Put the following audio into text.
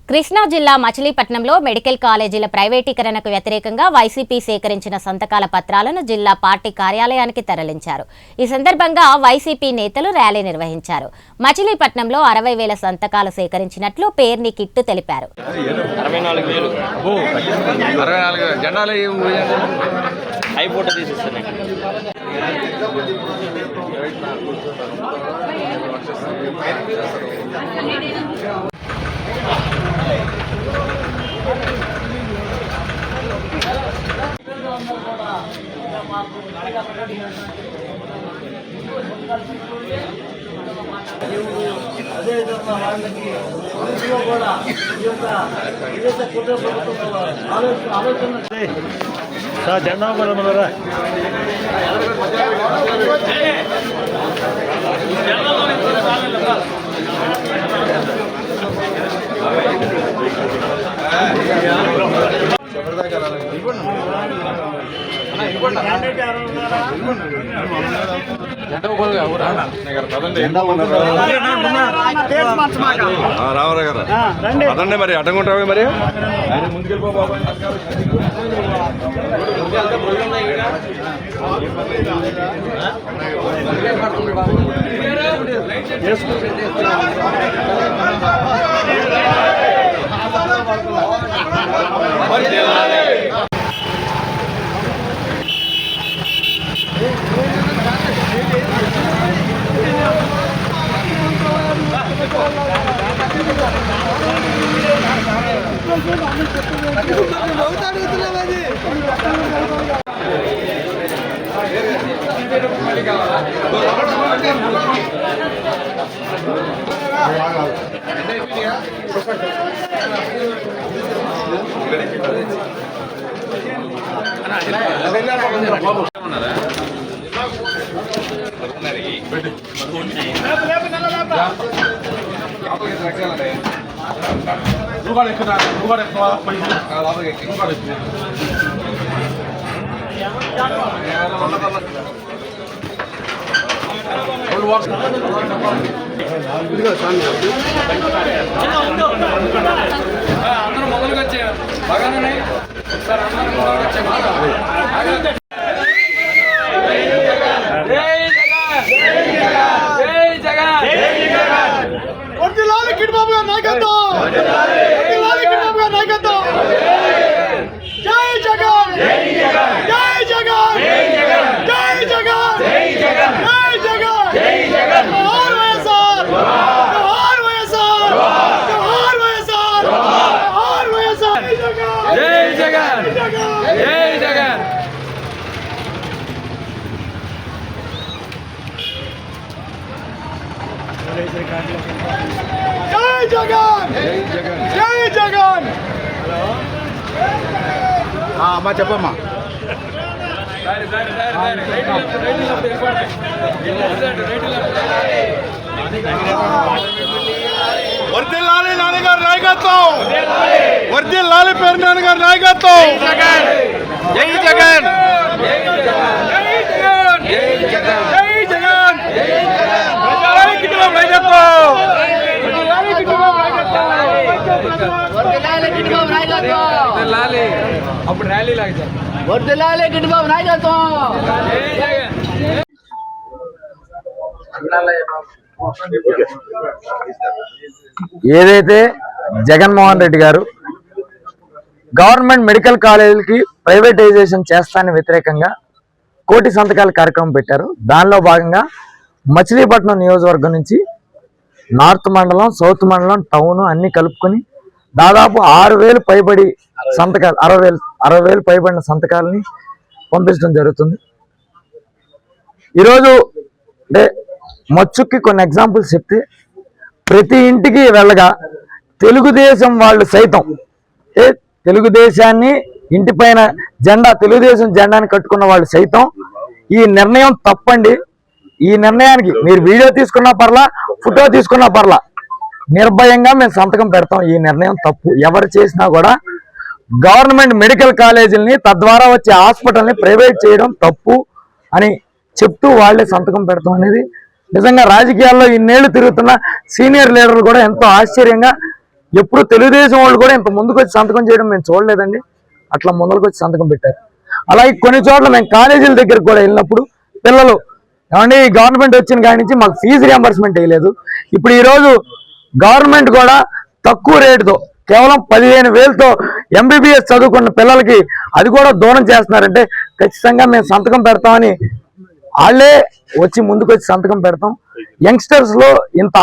కృష్ణా జిల్లా మచిలీపట్నంలో మెడికల్ కాలేజీల ప్రైవేటీకరణకు వ్యతిరేకంగా వైసీపీ సేకరించిన సంతకాల పత్రాలను జిల్లా పార్టీ కార్యాలయానికి తరలించారు. ఈ సందర్భంగా వైసీపీ నేతలు ర్యాలీ నిర్వహించారు. మచిలీపట్నంలో 60,000 సంతకాలు సేకరించినట్లు పేర్ని కిట్టు తెలిపారు. జెండా మనరా రామరా గారు అదండి మరి అడ్డంకుంటావే మరి ఆయన ముందుకెళ్ళిపో బాబా. అందరూ మొదలుగా వచ్చారు బాగానే సార్, అందరూ మొదలుగా వచ్చారు. అమ్మా చెప్పమ్మా. వర్ధిల్లాలి నాన్నగారి నాయకత్వం, వర్ధిల్లాలి పేరు నాన్నగారి నాయకత్వం. జై జగన్, జై జగన్, జై జగన్, జై జగన్, జై అప్పుడు ర్యాలీ లాగుతారు. ఏదైతే జగన్మోహన్ రెడ్డి గారు గవర్నమెంట్ మెడికల్ కాలేజీలకి ప్రైవేటైజేషన్ చేస్తానని వ్యతిరేకంగా కోటి సంతకాల కార్యక్రమం పెట్టారు. దానిలో భాగంగా మచిలీపట్నం నియోజకవర్గం నుంచి నార్త్ మండలం, సౌత్ మండలం, టౌన్ అన్ని కలుపుకొని దాదాపు 6,000 పైబడి సంతకాలు, 60,000 పైబడిన సంతకాలని పంపించడం జరుగుతుంది. ఈరోజు అంటే మచ్చుకి కొన్ని ఎగ్జాంపుల్స్ చెప్తే, ప్రతి ఇంటికి వెళ్ళగా తెలుగుదేశం వాళ్ళు సైతం తెలుగుదేశాన్ని ఇంటిపైన జెండా, తెలుగుదేశం జెండాని కట్టుకున్న వాళ్ళు సైతం ఈ నిర్ణయం తప్పండి, ఈ నిర్ణయానికి మీరు వీడియో తీసుకున్నా పర్లా, ఫోటో తీసుకున్నా పర్లా, నిర్భయంగా మేము సంతకం పెడతాం, ఈ నిర్ణయం తప్పు, ఎవరు చేసినా కూడా గవర్నమెంట్ మెడికల్ కాలేజీలని తద్వారా వచ్చే హాస్పిటల్ని ప్రైవేట్ చేయడం తప్పు అని చెప్తూ వాళ్లే సంతకం పెడతాం అనేది నిజంగా రాజకీయాల్లో ఇన్నేళ్లు తిరుగుతున్న సీనియర్ లీడర్లు కూడా ఎంతో ఆశ్చర్యంగా ఎప్పుడు తెలుగుదేశం వాళ్ళు కూడా ఇంత ముందుకు వచ్చి సంతకం చేయడం మేము చూడలేదండి. అట్లా ముందుకు వచ్చి సంతకం పెట్టారు. అలాగే కొన్ని చోట్ల మేము కాలేజీల దగ్గరకు కూడా వెళ్ళినప్పుడు పిల్లలు ఏమంటే ఈ గవర్నమెంట్ వచ్చిన కాడి నుంచి మాకు ఫీజు రియంబర్స్మెంట్ వేయలేదు. ఇప్పుడు ఈరోజు గవర్నమెంట్ కూడా తక్కువ రేటుతో కేవలం 15,000తో MBBS చదువుకున్న పిల్లలకి అది కూడా దూరం చేస్తున్నారంటే ఖచ్చితంగా మేము సంతకం పెడతామని వాళ్ళే వచ్చి ముందుకు వచ్చి సంతకం పెడతాం. యంగ్స్టర్స్ లో ఇంత